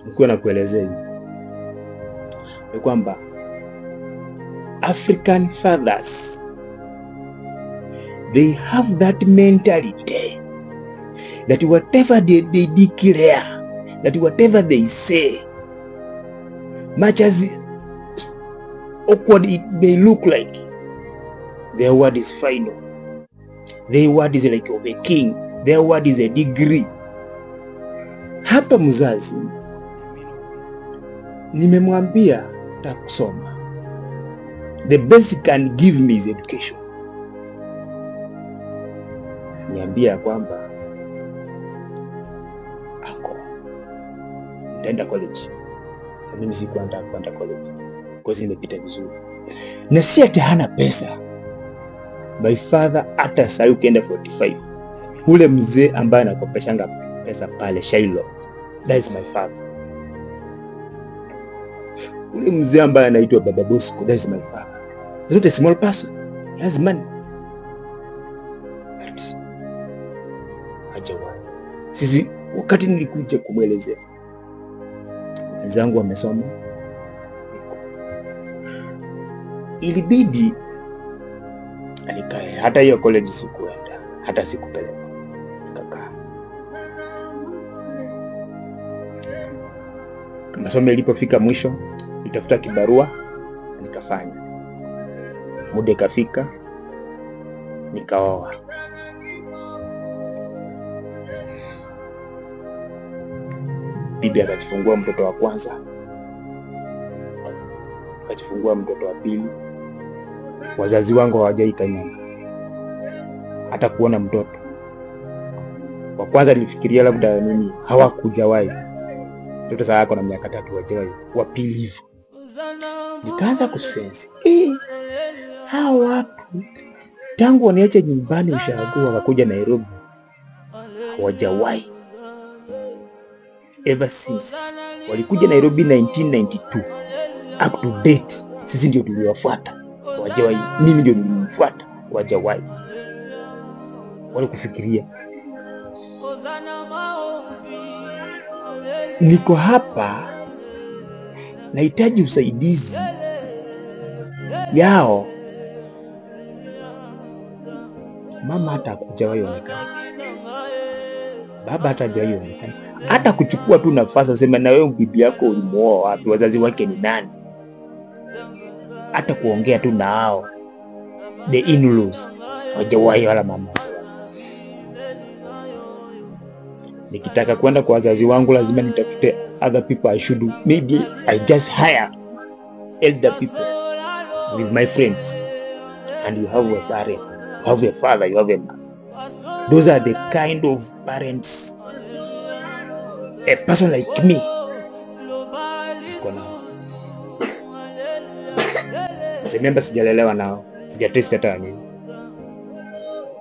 Nikuwa na kuelezea hivi ni kwamba African fathers, they have that mentality that whatever they declare, that whatever they say, much as awkward it may look like, their word is final. Their word is like of a king. Their word is a degree. Hapa mzazi nimemwambia takusoma. The best can give me is education. Niambia kwamba ako nitaenda college. Na mimi sikuandaa kwenda college. Because nimepita vizuri. Na si ati hana pesa. My father hata sasa ukienda 45. Ule mzee ambaye anakopeshanga pesa pale Shiloh. That is my father. Ule mzee ambaye anaitwa Baba Bosco, that is my father. He's not a small person. He has money. But hajawahi. Sisi wakati nilikuja kumwelezea, wenzangu wamesoma, ilibidi alikae. Hata hiyo college sikuenda, hata sikupeleka. Kaka. Masomo ilipofika mwisho, nitafuta kibarua, nikafanya. Muda ikafika, nikaoa. Bibi akajifungua mtoto wa kwanza, akajifungua mtoto wa pili. Wazazi wangu hawajaikanyanga hata kuona mtoto wa kwanza. Nilifikiria labda nini, hawakujawahi mtoto. Sasa yako na miaka 3 wajawahi, wa pili hivyo. Nikaanza kusense hao watu tangu waniache nyumbani Ushago wakakuja Nairobi hawajawahi. Ever since walikuja Nairobi 1992 up to date, sisi ndio tuliwafuata. Hawajawahi. Mimi ndio nilimfuata. Hawajawahi. Wale kufikiria niko hapa nahitaji usaidizi yao. Mama hata hakujawahi onekana, baba hata hajawahi onekana. Hata kuchukua tu nafasi useme na wewe bibi yako ulimuoa wapi, wazazi wake ni nani, hata kuongea tu na hao the in-laws hawajawahi, wala mama. Nikitaka kwenda kwa wazazi wangu lazima nitafute other people. I should maybe I just hire elder people with my friends. And you have a parent, you have a father, you have a mother. Those are the kind of parents a person like me remember. Sijalelewa nao, sijatest hata nini,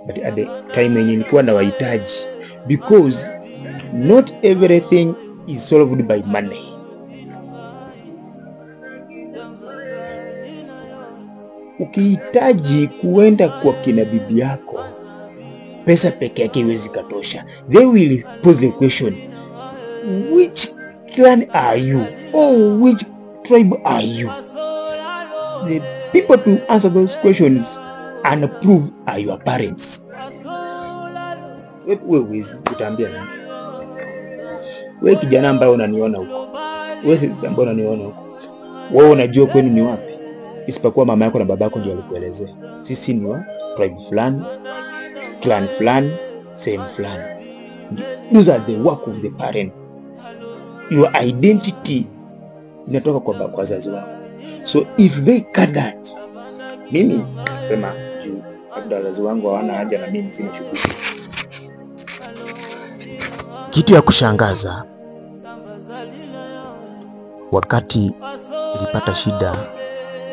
but at the time when nilikuwa na wahitaji, because not everything is solved by money. Ukihitaji kuenda kwa kina bibi yako, pesa peke yake haiwezi katosha. They will pose a question, which clan are you, or which tribe are you? The people to answer those questions and prove are your parents. Wewe utaambia nani? Wewe kijana ambaye unaniona huko, wewe sister ambaye unaniona huko, wewe unajua kwenu ni wapi? Isipokuwa mama yako na baba yako ndio walikuelezea. Sisi ni wa tribe fulani, clan fulani, same fulani. Those are the work of the parent. Your identity inatoka kwa wazazi wako. So if they cut that, mimi sema juu labda wazazi wangu hawana haja na mimi, sina shughuli. Kitu ya kushangaza, wakati nilipata shida,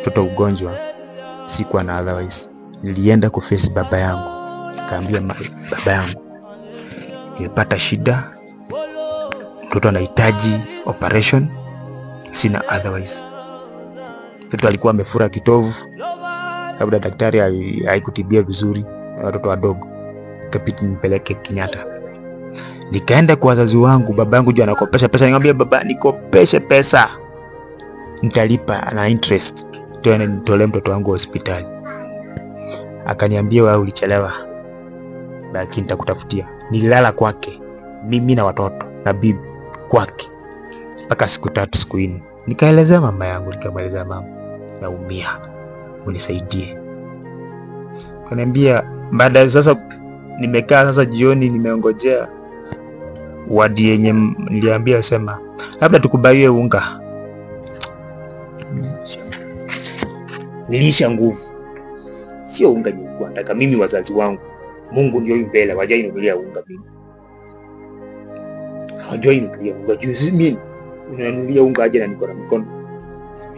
mtoto ugonjwa, sikuwa na otherwise, nilienda kuface baba yangu. Nikaambia baba yangu, nilipata shida, mtoto anahitaji operation, sina otherwise. Mtoto alikuwa amefura kitovu, labda daktari haikutibia vizuri, watoto wadogo, kapiti nipeleke Kenyatta. Nikaenda kwa wazazi wangu, baba yangu jua anakopesha pesa, nikamwambia baba nikopeshe pesa, nitalipa na interest tena nitolee mtoto wangu hospitali. Akaniambia wewe ulichelewa, lakini nitakutafutia. Nililala kwake mimi na watoto na bibi kwake mpaka siku 3 siku 4. Nikaelezea mama yangu, nikamwelezea mama naumia, unisaidie. Akaniambia baada sasa nimekaa sasa jioni nimeongojea wadi yenye niliambia sema labda tukubaie unga. Nilisha nguvu. Sio unga nilikuwa nataka mimi, wazazi wangu. Mungu ndio mbele, wajai ninulia unga mimi. Hawajai ninulia unga juu mimi unanulia unga aje na niko na mikono.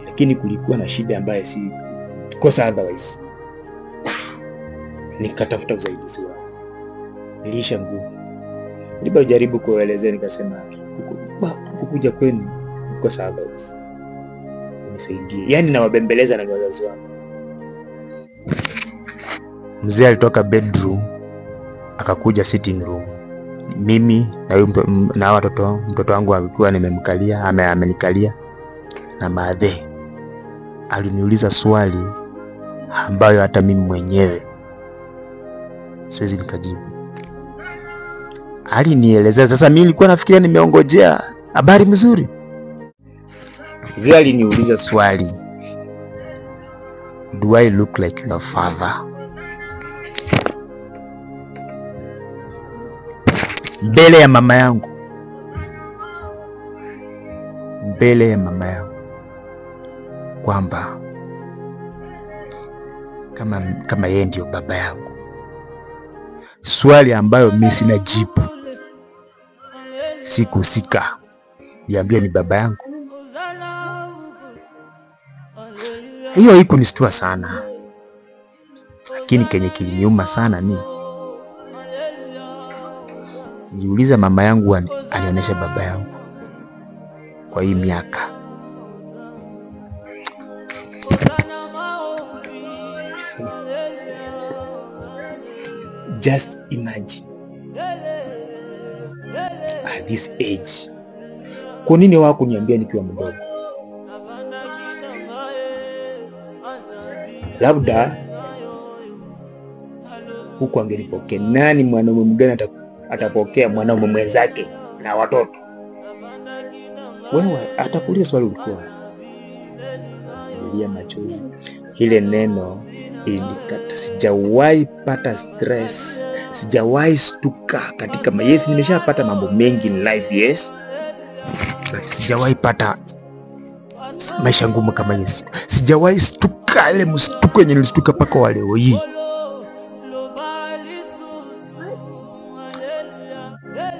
Lakini kulikuwa na shida ambaye si kosa otherwise. Nikatafuta usaidizi wao. Nilisha nguvu. Nilipojaribu kuelezea nikasema kukuja kwenu kosa otherwise. Unisaidie. Yaani nawabembeleza na wazazi wangu. Mzee alitoka bedroom akakuja sitting room. Mimi na watoto, mtoto wangu alikuwa nimemkalia, amenikalia na madhe. Aliniuliza swali ambayo hata mimi mwenyewe siwezi nikajibu. Alinieleza, sasa mimi nilikuwa nafikiria nimeongojea habari mzuri. Mzee aliniuliza swali, do I look like your father? Mbele ya mama yangu. Mbele ya mama yangu. Kwamba kama yeye ndio baba yangu. Swali ambayo mimi sina jibu. Sikusika. Niambia ni baba yangu. Hiyo haikunistua sana. Lakini kenye kiliniuma sana ni niuliza mama yangu alionyesha baba yangu kwa hii miaka. Just imagine at this age. Kwa nini wao kuniambia nikiwa mdogo? Labda huko angenipokea. Nani mwanaume mgani atapokea mwanaume mwenzake na watoto? Wewe atakuuliza swali ulikuwa. Nilia machozi. Ile neno ilikata. Sijawahi pata stress. Sijawahi stuka katika yes, nimeshapata mambo mengi in life, yes. But sijawahi pata maisha ngumu kama Yesu. Sijawahi stuka ile mstuko yenye nilistuka paka wa leo hii.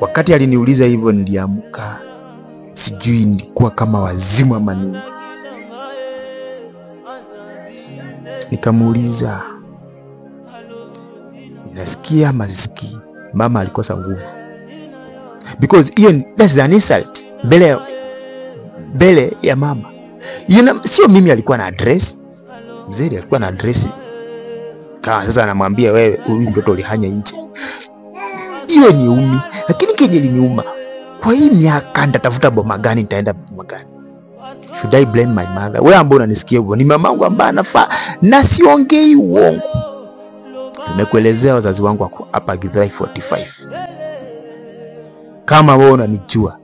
Wakati aliniuliza hivyo niliamka, sijui nilikuwa kama wazimu ama nini. Nikamuuliza, nasikia ama sisikii? Mama alikosa nguvu. Because that's an insult. Bele ya mama. Sio mimi alikuwa na address. Mzee alikuwa na address. Sasa anamwambia wewe huyu mtoto ulihanya nje. Hiyo niumi, lakini kenye liniuma, kwa hii miaka nitatafuta boma gani, nitaenda boma gani? Should I blame my mother? Wewe ambao unanisikia hivyo, ni mamangu ambaye anafaa na siongei uongo. Nimekuelezea wazazi wangu hapa Githurai 45. Kama wewe unanijua,